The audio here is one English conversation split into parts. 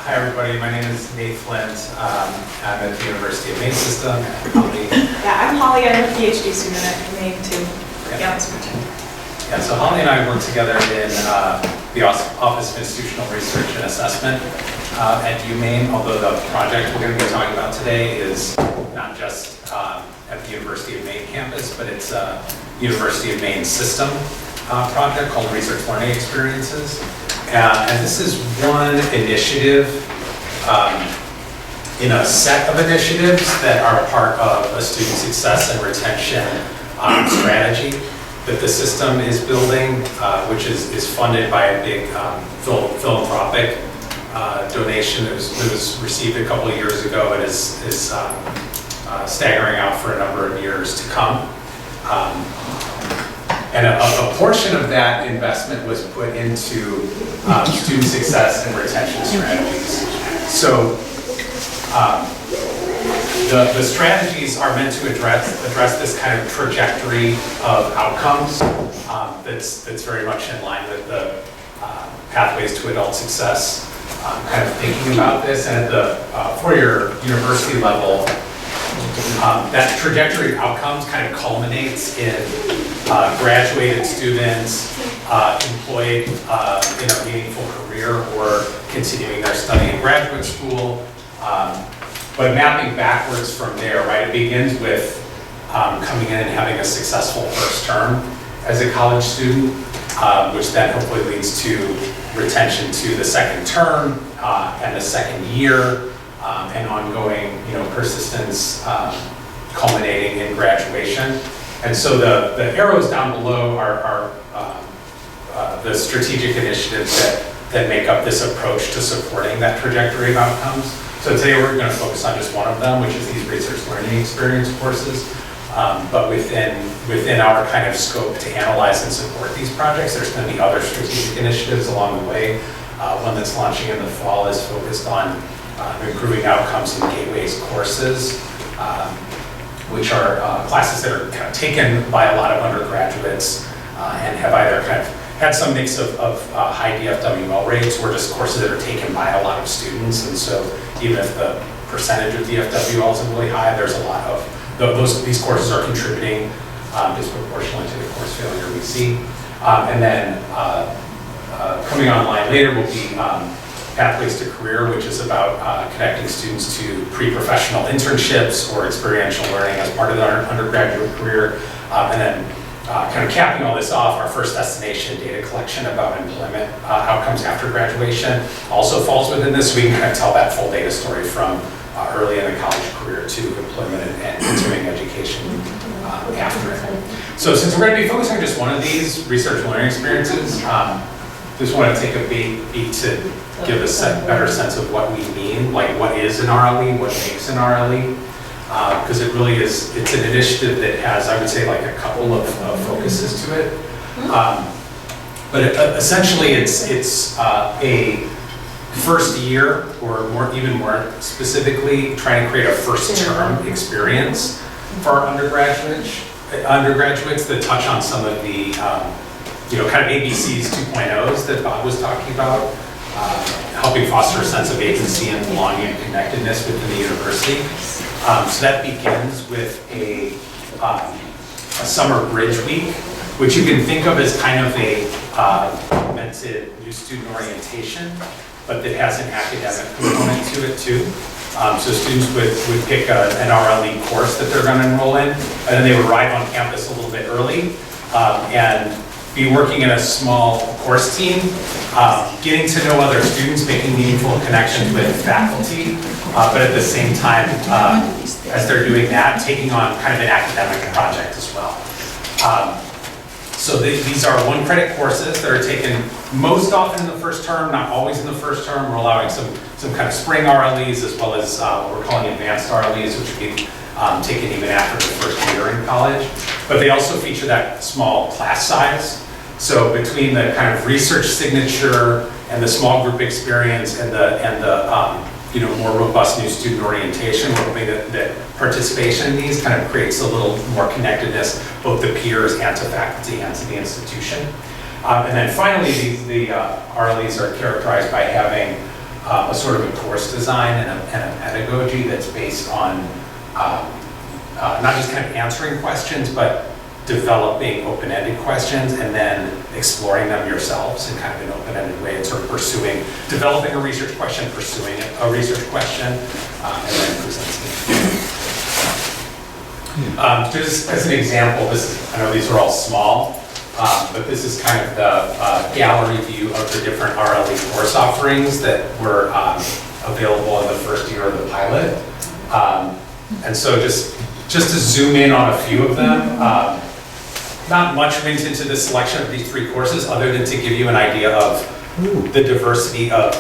Hi everybody, my name is Nate Flint. I'm at the University of Maine System. Holly. Yeah, I'm Holly. I'm a PhD student at Maine too. Yeah, So Holly and I work together in the Office of Institutional Research and Assessment at UMaine, although the project we're going to be talking about today is not just at the University of Maine campus, but it's a University of Maine System project called Research Learning Experiences. And this is one initiative in a set of initiatives that are part of a student success and retention strategy that the system is building, which is funded by a big philanthropic donation that was received a couple of years ago and is staggering out for a number of years to come. And a portion of that investment was put into student success and retention strategies. So the strategies are meant to address this kind of trajectory of outcomes that's very much in line with the pathways to adult success kind of thinking about this. And at the four-year university level, that trajectory of outcomes kind of culminates in graduated students employed in a meaningful career or continuing their study in graduate school. But mapping backwards from there, right? It begins with coming in and having a successful first term as a college student, which then hopefully leads to retention to the second term and the second year, and ongoing, persistence culminating in graduation. And so the arrows down below are the strategic initiatives that make up this approach to supporting that trajectory of outcomes. So today we're going to focus on just one of them, which is these research learning experience courses. But within our kind of scope to analyze and support these projects, there's going to be other strategic initiatives along the way. One that's launching in the fall is focused on improving outcomes in Gateways courses, which are classes that are kind of taken by a lot of undergraduates and have either kind of had some mix of high DFWL rates or just courses that are taken by a lot of students. And so even if the percentage of DFWL isn't really high, there's a lot of these courses are contributing disproportionately to the course failure we see. And then coming online later will be Pathways to Career, which is about connecting students to pre-professional internships or experiential learning as part of their undergraduate career. And then kind of capping all this off, our first destination data collection about employment outcomes after graduation also falls within this. We can kind of tell that full data story from early in the college career to employment and continuing education after it. So since we're going to be focusing on just one of these research learning experiences, just want to take a beat to give a better sense of what we mean, like what is an RLE, what makes an RLE, because it really is, it's an initiative that has, I would say, like a couple of focuses to it. But essentially it's a first year, or even more specifically, trying to create a first term experience for our undergraduates that touch on some of the kind of ABCs 2.0s that Bob was talking about, helping foster a sense of agency and belonging and connectedness within the university. So that begins with a summer bridge week, which you can think of as kind of a augmented new student orientation, but that has an academic component to it too. So students would pick an RLE course that they're going to enroll in, and then they would arrive on campus a little bit early and be working in a small course team, getting to know other students, making meaningful connections with faculty, but at the same time, as they're doing that, taking on kind of an academic project as well. So these are 1-credit courses that are taken most often in the first term, not always in the first term. We're allowing some kind of spring RLEs as well as what we're calling advanced RLEs, which would be taken even after the first year in college. But they also feature that small class size. So between the kind of research signature and the small group experience and the more robust new student orientation, we're hoping that participation in these kind of creates a little more connectedness, both to peers and to faculty and to the institution. And then finally, the RLEs are characterized by having a sort of a course design and a pedagogy that's based on not just kind of answering questions, but developing open-ended questions and then exploring them yourselves in kind of an open-ended way and sort of developing a research question, pursuing a research question, and then presenting it. Just as an example, I know these are all small, but this is kind of the gallery view of the different RLE course offerings that were available in the first year of the pilot. And so just to zoom in on a few of them, not much went into the selection of these 3 courses other than to give you an idea of the diversity of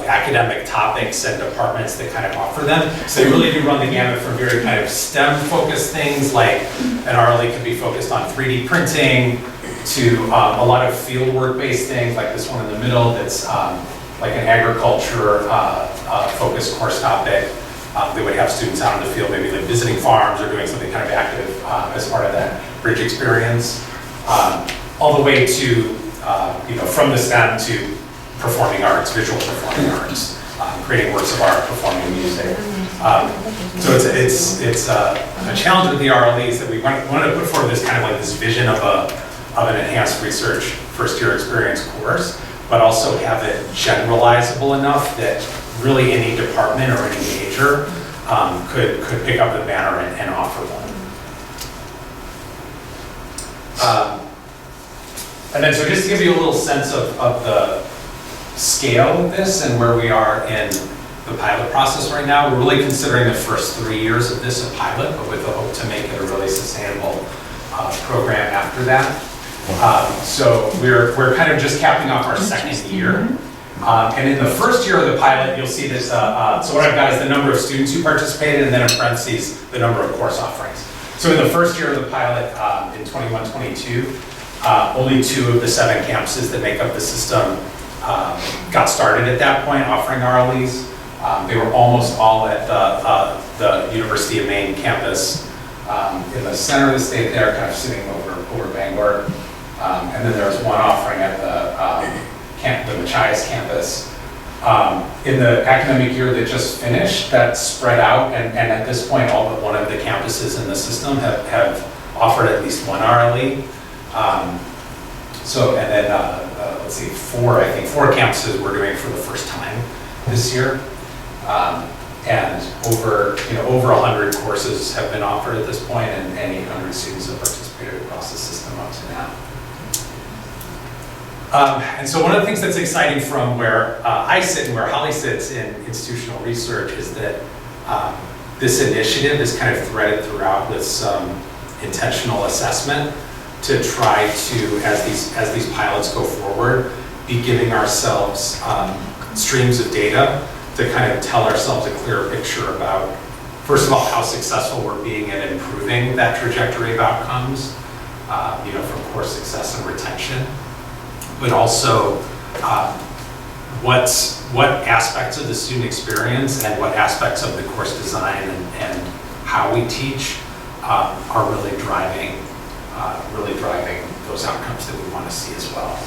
academic topics and departments that kind of offer them. So they really do run the gamut from very kind of STEM-focused things, like an RLE can be focused on 3D printing, to a lot of fieldwork-based things, like this one in the middle that's like an agriculture-focused course topic. They would have students out in the field, maybe like visiting farms or doing something kind of active as part of that bridge experience, all the way to, from the STEM to performing arts, visual performing arts, creating works of art, performing music. So it's a challenge with the RLEs that we wanted to put forward this kind of like this vision of an enhanced research first-year experience course, but also have it generalizable enough that really any department or any major could pick up the banner and offer one. And then so just to give you a little sense of the scale of this and where we are in the pilot process right now, we're really considering the first 3 years of this a pilot, but with the hope to make it a really sustainable program after that. So we're kind of just capping off our second year. And in the first year of the pilot, you'll see this, so what I've got is the number of students who participated, and then in parentheses, the number of course offerings. So in the first year of the pilot, in 21-22, only 2 of the 7 campuses that make up the system got started at that point offering RLEs. They were almost all at the University of Maine campus in the center of the state there, kind of sitting over Bangor. And then there was one offering at the Machias campus. In the academic year that just finished, that spread out, and at this point, all but one of the campuses in the system have offered at least one RLE. And then, let's see, 4 campuses we're doing for the first time this year. And over 100 courses have been offered at this point, and 800 students have participated across the system up to now. And so one of the things that's exciting from where I sit and where Holly sits in institutional research is that this initiative is kind of threaded throughout with some intentional assessment to try to, as these pilots go forward, be giving ourselves streams of data to kind of tell ourselves a clearer picture about, first of all, how successful we're being at improving that trajectory of outcomes, from course success and retention, but also what aspects of the student experience and what aspects of the course design and how we teach are really driving those outcomes that we want to see as well.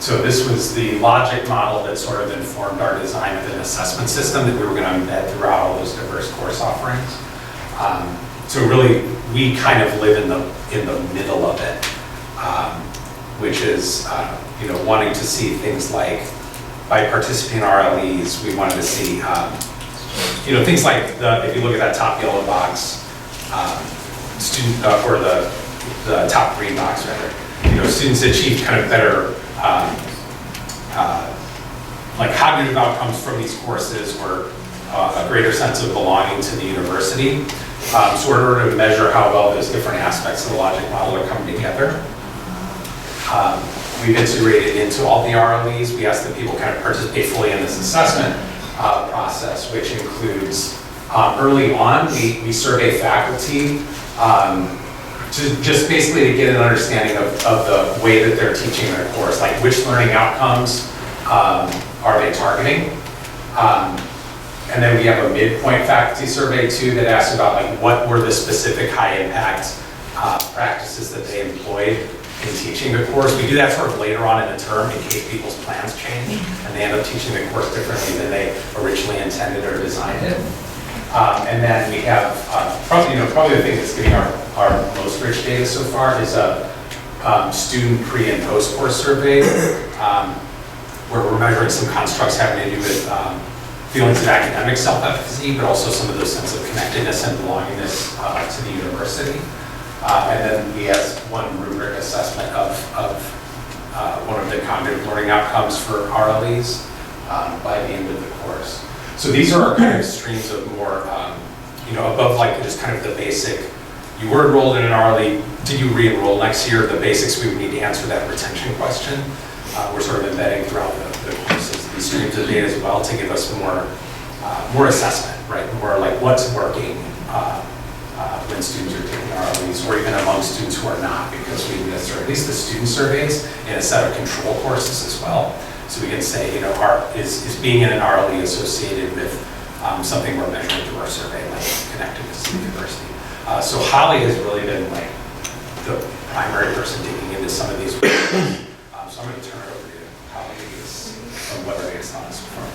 So this was the logic model that sort of informed our design of an assessment system that we were going to embed throughout all those diverse course offerings. So really, we kind of live in the middle of it, which is wanting to see things like, by participating in RLEs, we wanted to see things like if you look at that top yellow box, student or the top green box rather, students achieve kind of better like cognitive outcomes from these courses, or a greater sense of belonging to the university. So in order to measure how well those different aspects of the logic model are coming together, we've integrated into all the RLEs. We ask that people kind of participate fully in this assessment process, which includes early on, we survey faculty to just basically to get an understanding of the way that they're teaching their course, like which learning outcomes are they targeting. And then we have a midpoint faculty survey too that asks about like what were the specific high impact practices that they employed in teaching the course. We do that sort of later on in the term in case people's plans change and they end up teaching the course differently than they originally intended or designed it. And then we have probably the thing that's getting our most rich data so far is a student pre and post course survey, where we're measuring some constructs having to do with feelings of academic self-efficacy, but also some of those sense of connectedness and belongingness to the university. And then we have one rubric assessment of one of the cognitive learning outcomes for RLEs by the end of the course. So these are our kind of streams of more, above like just kind of the basic, you were enrolled in an RLE, did you re-enroll next year? The basics we would need to answer that retention question. We're sort of embedding throughout the courses these streams of data as well to give us more assessment, right? More like what's working when students are taking RLEs, or even among students who are not, because we administer at least the student surveys in a set of control courses as well. So we can say, is being in an RLE associated with something we're measuring through our survey, like connectedness to the university. So Holly has really been like the primary person digging into some of these. So I'm going to turn it over to Holly on what our latest thoughts are.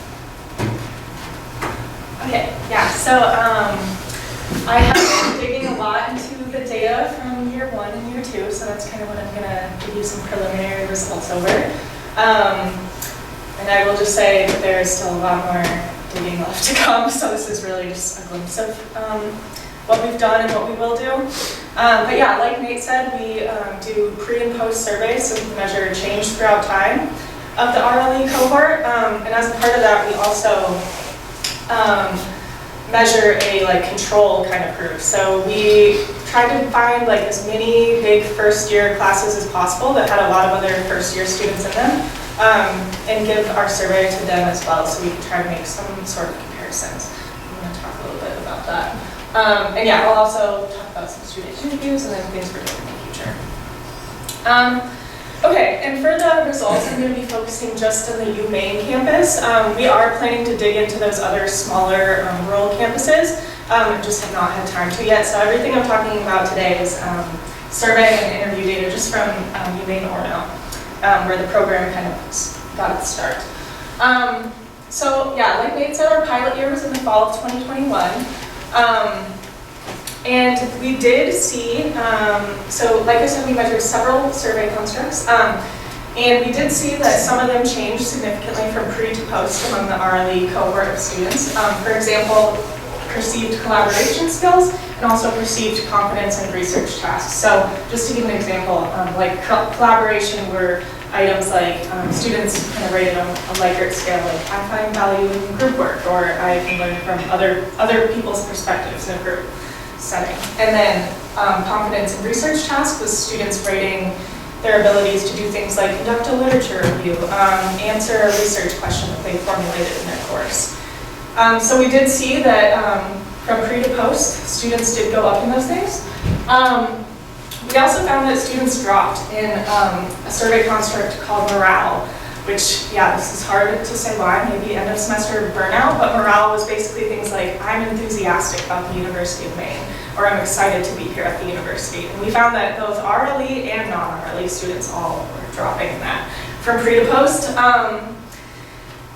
Okay, yeah, so I have been digging a lot into the data from year 1 and year 2, so that's kind of what I'm going to give you some preliminary results over. And I will just say that there is still a lot more digging left to come, so this is really just a glimpse of what we've done and what we will do. But yeah, like Nate said, we do pre and post surveys, so we can measure change throughout time of the RLE cohort. And as a part of that, we also measure a control kind of group. So we tried to find as many big first year classes as possible that had a lot of other first year students in them, and give our survey to them as well, so we can try to make some sort of comparisons. I'm going to talk a little bit about that. And yeah, I'll also talk about some student interviews and then things we're doing in the future. Okay, and for the results, I'm going to be focusing just on the UMaine campus. We are planning to dig into those other smaller rural campuses, just have not had time to yet. So everything I'm talking about today is survey and interview data just from UMaine Orono, where the program kind of got its start. So yeah, like Nate said, our pilot year was in the fall of 2021. And we did see, so like I said, we measured several survey constructs, and we did see that some of them changed significantly from pre to post among the RLE cohort of students. For example, perceived collaboration skills and also perceived confidence in research tasks. So just to give an example, like collaboration were items like students kind of rated on a Likert scale, like I find value in group work, or I can learn from other people's perspectives in a group setting. And then confidence in research tasks was students rating their abilities to do things like conduct a literature review, answer a research question that they formulated in their course. So we did see that from pre to post, students did go up in those things. We also found that students dropped in a survey construct called morale, which, yeah, this is hard to say why, maybe end of semester burnout, but morale was basically things like, I'm enthusiastic about the University of Maine, or I'm excited to be here at the university. And we found that both RLE and non-RLE students all were dropping in that from pre to post.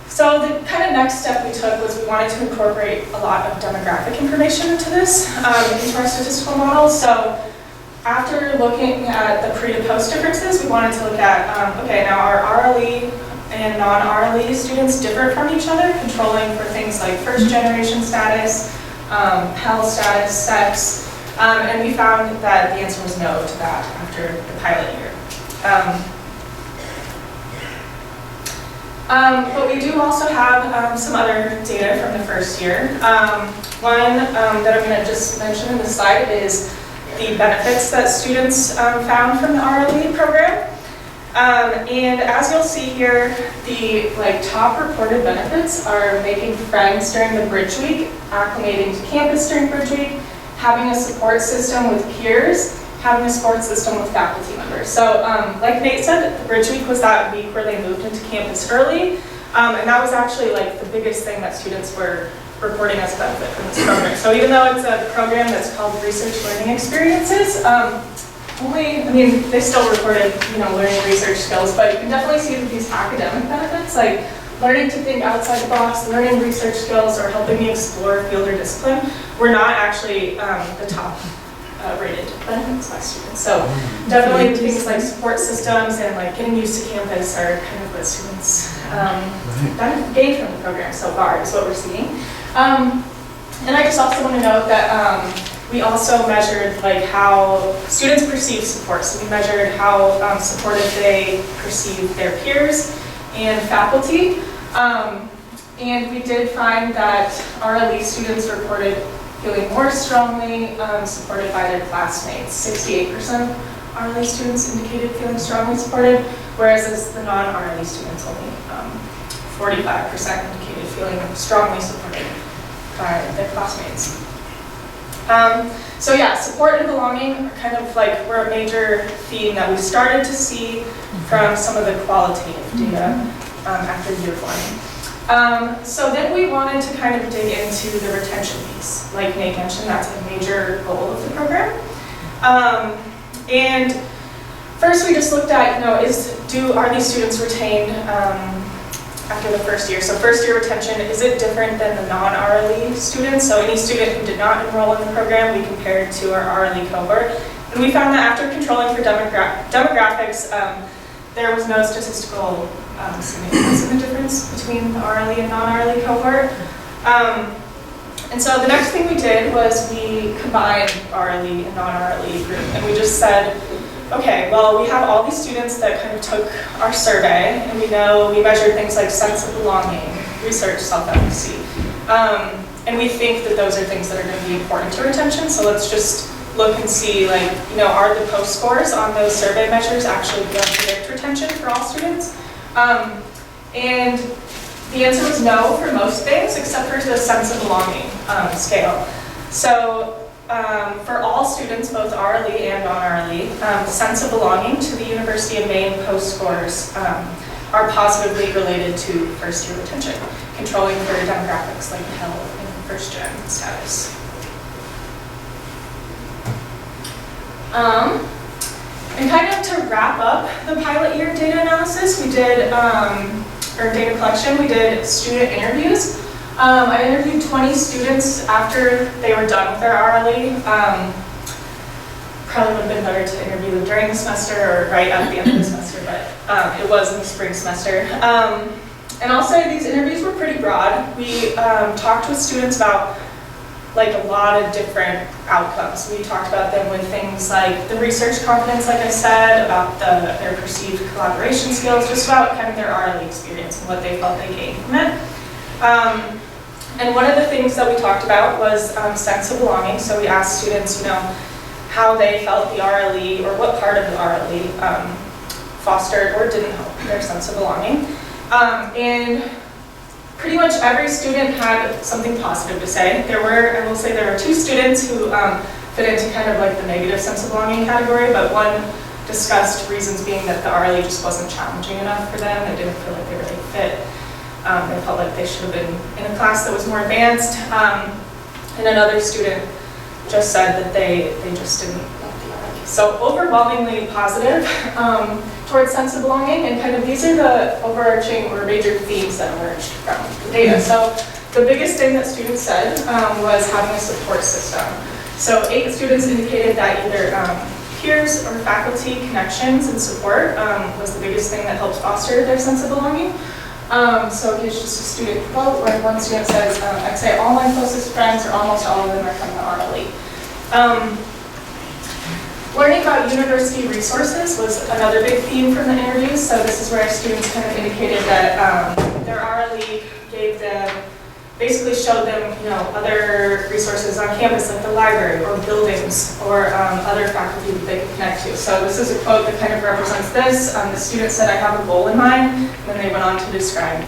So the kind of next step we took was we wanted to incorporate a lot of demographic information into this, into our statistical models. So after looking at the pre to post differences, we wanted to look at, okay, now our RLE and non-RLE students differ from each other, controlling for things like first generation status, Pell status, sex, and we found that the answer was no to that after the pilot year. But we do also have some other data from the first year. One that I'm going to just mention in the slide is the benefits that students found from the RLE program. And as you'll see here, the top reported benefits are making friends during the Bridge Week, acclimating to campus during Bridge Week, having a support system with peers, having a support system with faculty members. So like Nate said, the Bridge Week was that week where they moved into campus early, and that was actually the biggest thing that students were reporting as a benefit from this program. So even though it's a program that's called Research Learning Experiences, I mean, they still reported, learning research skills, but you can definitely see that these academic benefits, like learning to think outside the box, learning research skills, or helping me explore field or discipline, were not actually the top rated benefits by students. So definitely things like support systems and like getting used to campus are kind of what students gained from the program so far, is what we're seeing. And I just also want to note that we also measured like how students perceive support. So we measured how supportive they perceive their peers and faculty. And we did find that RLE students reported feeling more strongly supported by their classmates. 68% RLE students indicated feeling strongly supported, whereas as the non-RLE students, only 45% indicated feeling strongly supported by their classmates. So yeah, support and belonging are kind of like were a major theme that we started to see from some of the qualitative data after year one. So then we wanted to kind of dig into the retention piece. Like Nate mentioned, that's a major goal of the program. And first we just looked at, are these students retained after the first year? So first year retention, is it different than the non-RLE students? So any student who did not enroll in the program, we compared to our RLE cohort. And we found that after controlling for demographics, there was no statistical significance in the difference between the RLE and non-RLE cohort. And so the next thing we did was we combined RLE and non-RLE group, and we just said, okay, well, we have all these students that kind of took our survey, and we know we measured things like sense of belonging, research, self-efficacy, and we think that those are things that are going to be important to retention. So let's just look and see, like, are the post scores on those survey measures actually going to predict retention for all students? And the answer was no for most things, except for the sense of belonging scale. So for all students, both RLE and non-RLE, sense of belonging to the University of Maine post scores are positively related to first year retention, controlling for demographics like health and first gen status. And kind of to wrap up the pilot year data analysis, we did, or data collection, we did student interviews. I interviewed 20 students after they were done with their RLE. Probably would have been better to interview them during the semester or right at the end of the semester, but it was in the spring semester. And I'll say these interviews were pretty broad. We talked with students about like a lot of different outcomes. We talked about them with things like the research confidence, like I said, about their perceived collaboration skills, just about kind of their RLE experience and what they felt they gained from it. And one of the things that we talked about was sense of belonging. So we asked students, how they felt the RLE or what part of the RLE fostered or didn't help their sense of belonging. And pretty much every student had something positive to say. I will say there were 2 students who fit into kind of like the negative sense of belonging category, but one discussed reasons being that the RLE just wasn't challenging enough for them. They didn't feel like they really fit. They felt like they should have been in a class that was more advanced. And another student just said that they just didn't like the RLE. So overwhelmingly positive towards sense of belonging, and kind of these are the overarching or major themes that emerged from the data. So the biggest thing that students said was having a support system. So 8 students indicated that either peers or faculty connections and support was the biggest thing that helped foster their sense of belonging. So here's just a student quote where one student says, I'd say all my closest friends, or almost all of them, are from the RLE. Learning about university resources was another big theme from the interviews. So this is where students kind of indicated that their RLE gave them, basically showed them, other resources on campus like the library or buildings or other faculty that they could connect to. So this is a quote that kind of represents this. The student said, I have a goal in mind. And then they went on to describe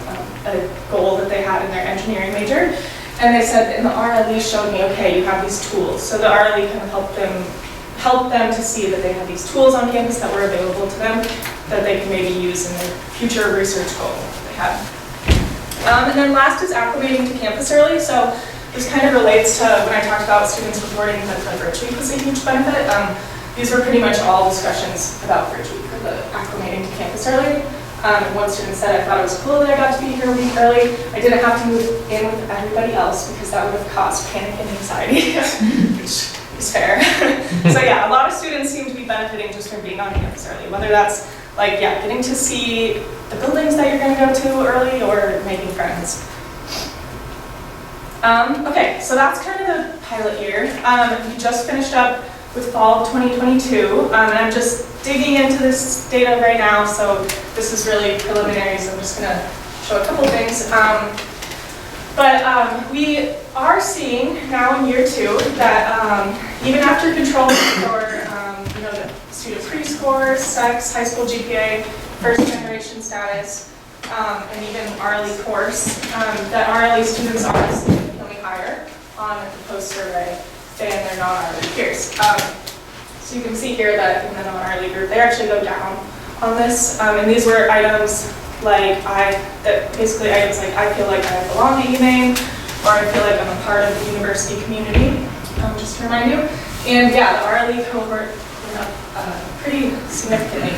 a goal that they had in their engineering major. And they said, and the RLE showed me, okay, you have these tools. So the RLE kind of helped them to see that they had these tools on campus that were available to them that they could maybe use in their future research goal that they had. And then last is acclimating to campus early. So this kind of relates to when I talked about students reporting that the bridge week was a huge benefit. these were pretty much all discussions about Bridge Week, or the acclimating to campus early. And one student said, I thought it was cool that I got to be here a week early. I didn't have to move in with everybody else because that would have caused panic and anxiety, which is fair. So yeah, a lot of students seem to be benefiting just from being on campus early, whether that's like, yeah, getting to see the buildings that you're going to go to early or making friends. Okay, so that's kind of the pilot year. We just finished up with fall of 2022, and I'm just digging into this data right now, so this is really preliminary, so I'm just going to show a couple things. But we are seeing now in year 2 that even after controlling for you know, the student pre-score, sex, high school GPA, first generation status, and even RLE course, that RLE students are significantly higher on the post-survey than their non-RLE peers. So you can see here that in the non-RLE group, they actually go down on this. And these were items like basically items like I feel like I belong at UMaine, or I feel like I'm a part of the university community, just to remind you. And yeah, the RLE cohort went up pretty significantly.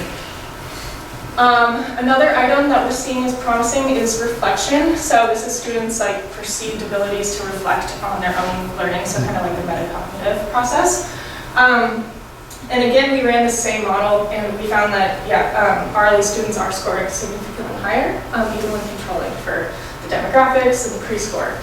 Another item that we're seeing as promising is reflection. So this is students like perceived abilities to reflect on their own learning, so kind of like the metacognitive process. And again, we ran the same model, and we found that, yeah, RLE students are scoring significantly higher, even when controlling for the demographics and the pre-score.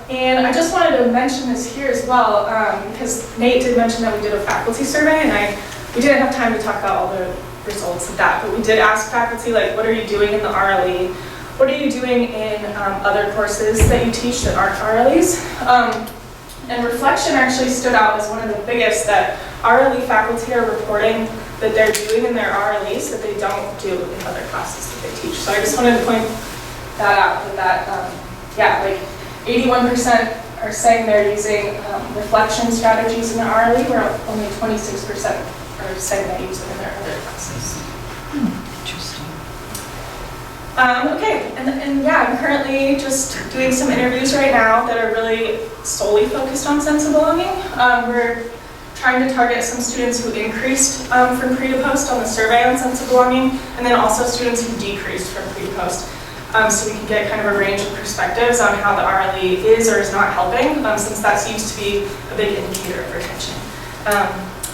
And I just wanted to mention this here as well, because Nate did mention that we did a faculty survey, and we didn't have time to talk about all the results of that, but we did ask faculty, like, what are you doing in the RLE? What are you doing in other courses that you teach that aren't RLEs? And reflection actually stood out as one of the biggest, that RLE faculty are reporting that they're doing in their RLEs that they don't do in other classes that they teach. So I just wanted to point that out, yeah, like 81% are saying they're using reflection strategies in the RLE, where only 26% are saying they use them in their other classes. Interesting. Okay, and yeah, I'm currently just doing some interviews right now that are really solely focused on sense of belonging. We're trying to target some students who increased from pre to post on the survey on sense of belonging, and then also students who decreased from pre to post. So we can get kind of a range of perspectives on how the RLE is or is not helping, since that seems to be a big indicator of retention.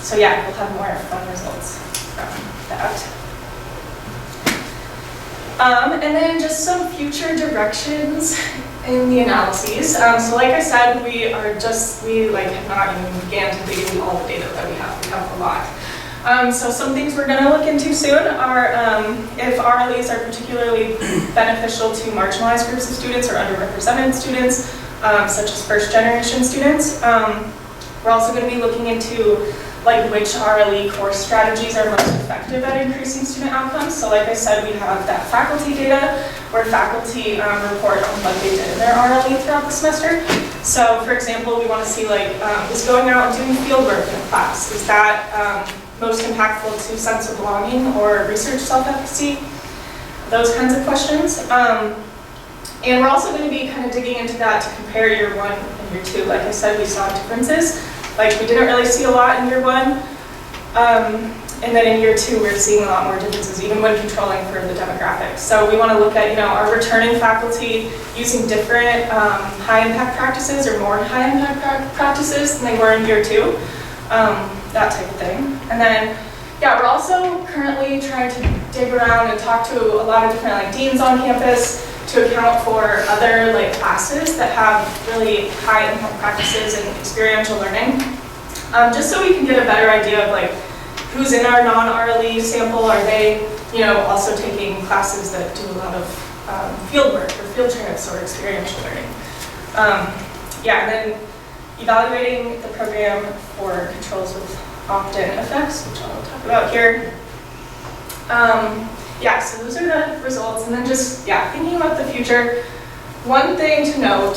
So yeah, we'll have more fun results from that. And then just some future directions in the analyses. So like I said, we have not even began to dig into all the data that we have. We have a lot. So some things we're going to look into soon are if RLEs are particularly beneficial to marginalized groups of students or underrepresented students, such as first generation students. We're also going to be looking into like which RLE course strategies are most effective at increasing student outcomes. So like I said, we have that faculty data where faculty report on what they did in their RLE throughout the semester. So for example, we want to see like, is going out and doing field work in a class, is that most impactful to sense of belonging or research self-efficacy? Those kinds of questions. And we're also going to be kind of digging into that to compare year 1 and year 2. Like I said, we saw differences. Like we didn't really see a lot in year 1. And then in year 2, we're seeing a lot more differences, even when controlling for the demographics. So we want to look at, our returning faculty using different high-impact practices or more high-impact practices than they were in year 2, that type of thing. And then, yeah, we're also currently trying to dig around and talk to a lot of different deans on campus to account for other classes that have really high-impact practices and experiential learning, just so we can get a better idea of who's in our non-RLE sample. Are they, also taking classes that do a lot of field work or field trips or experiential learning? Yeah, and then evaluating the program for controls with opt-in effects, which I'll talk about here. Yeah, so those are the results, and then just, thinking about the future. One thing to note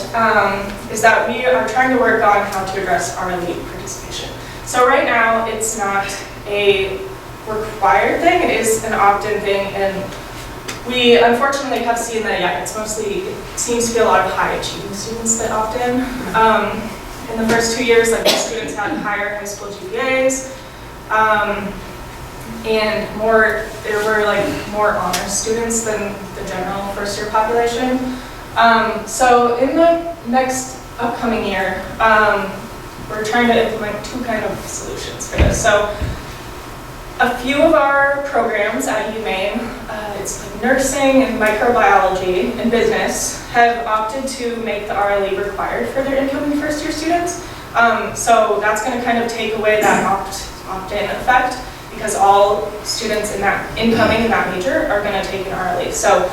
is that we are trying to work on how to address RLE participation. So right now, it's not a required thing, it is an opt-in thing, and we unfortunately have seen that, it seems to be a lot of high-achieving students that opt in. In the first 2 years, most students had higher high school GPAs, And there were like more honor students than the general first year population. So in the next upcoming year, we're trying to implement two kind of solutions for this. So a few of our programs at UMaine, it's like nursing and microbiology and business, have opted to make the RLE required for their incoming first year students. So that's going to kind of take away that opt-in effect, because all students incoming in that major are going to take an RLE. So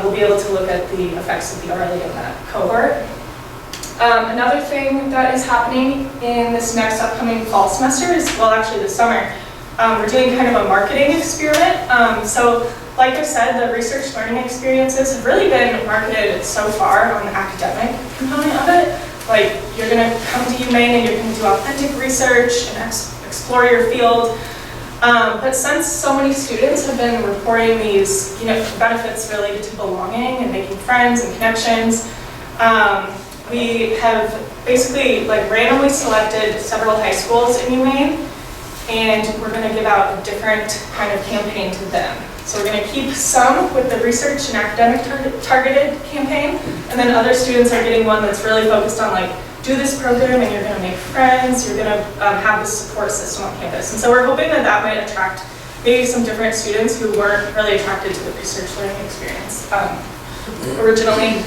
we'll be able to look at the effects of the RLE in that cohort. Another thing that is happening in this next upcoming fall semester is, well, actually this summer, we're doing kind of a marketing experiment. So like I said, the research learning experiences have really been marketed so far on the academic component of it. Like, you're going to come to UMaine and you're going to do authentic research and explore your field. But since so many students have been reporting these, benefits related to belonging and making friends and connections, we have basically randomly selected several high schools in UMaine, and we're going to give out a different kind of campaign to them. So we're going to keep some with the research and academic targeted campaign, and then other students are getting one that's really focused on do this program and you're going to make friends, you're going to have this support system on campus. And so we're hoping that that might attract maybe some different students who weren't really attracted to the research learning experience originally.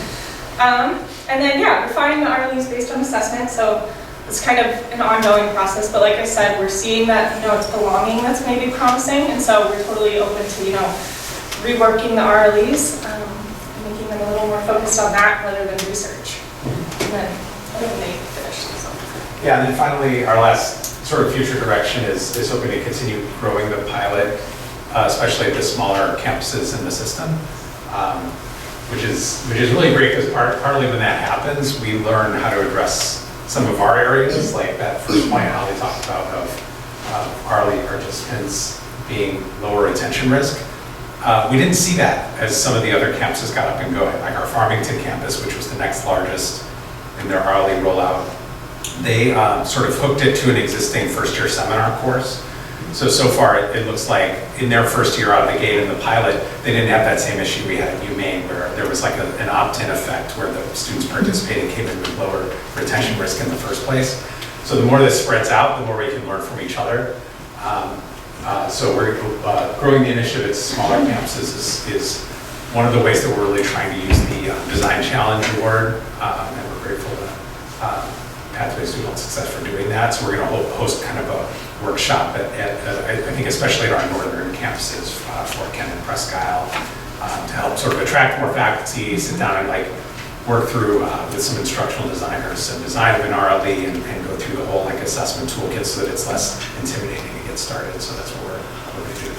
And then, refining the RLEs based on assessment. So it's kind of an ongoing process, but like I said, we're seeing that, it's belonging that's maybe promising, and so we're totally open to, reworking the RLEs, making them a little more focused on that rather than research. And then they finish. So. Yeah, and then finally, our last sort of future direction is hoping to continue growing the pilot, especially at the smaller campuses in the system. Which is really great, because partly when that happens, we learn how to address some of our areas, like that first point Holly talked about of RLE participants being lower retention risk. We didn't see that as some of the other campuses got up and going, like our Farmington campus, which was the next largest in their RLE rollout. They sort of hooked it to an existing first year seminar course. So far, it looks like in their first year out of the gate in the pilot, they didn't have that same issue we had at UMaine, where there was an opt-in effect where the students participating came in with lower retention risk in the first place. So the more this spreads out, the more we can learn from each other. So we're growing the initiative at smaller campuses is one of the ways that we're really trying to use the Design Challenge Award, and we're grateful to Pathways to Adult Success for doing that. So we're going to host kind of a workshop at I think especially at our northern campuses, Fort Kent and Presque Isle, to help sort of attract more faculty, sit down and work through with some instructional designers some design of an RLE and go through the whole assessment toolkit so that it's less intimidating to get started. So that's what we're going to do.